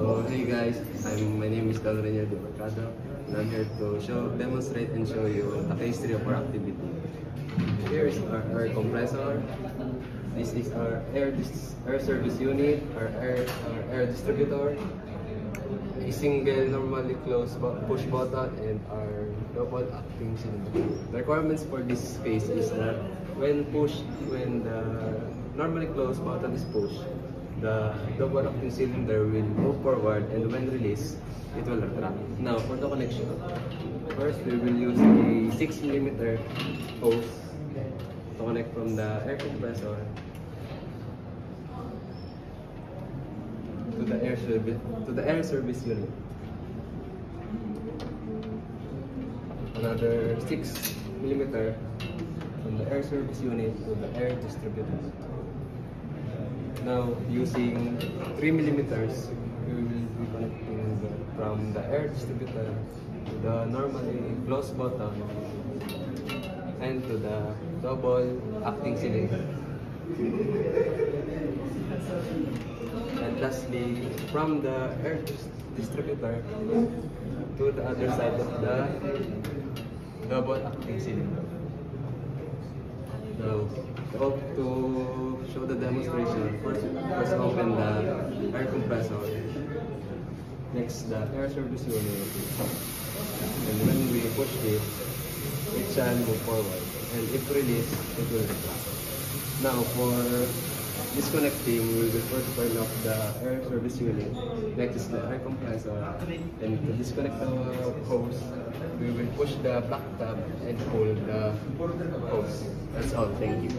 So hey guys, my name is Don Renier de Mercado, and I'm here to demonstrate and show you the history of our activity. Here is our air compressor. This is our air service unit, our air distributor, a single normally closed push button, and our double acting cylinder. The requirements for this space is that when the normally closed button is pushed, the double acting cylinder will move forward, and when released, it will retract. Now for the connection, first we will use a 6mm hose to connect from the air compressor to the air service unit. Another 6mm from the air service unit to the air distributor. Now using 3mm, we will be connecting from the air distributor to the normally closed button and to the double acting cylinder. And lastly, from the air distributor to the other side of the double acting cylinder. Now, to show the demonstration, first open the air compressor, next the air service unit, and when we push it shall move forward, and if released, it will retract. Now for disconnecting, we will first turn off the air service unit, next is the air compressor, and to disconnect the hose, we will push the black tab and pull the hose. That's all, thank you.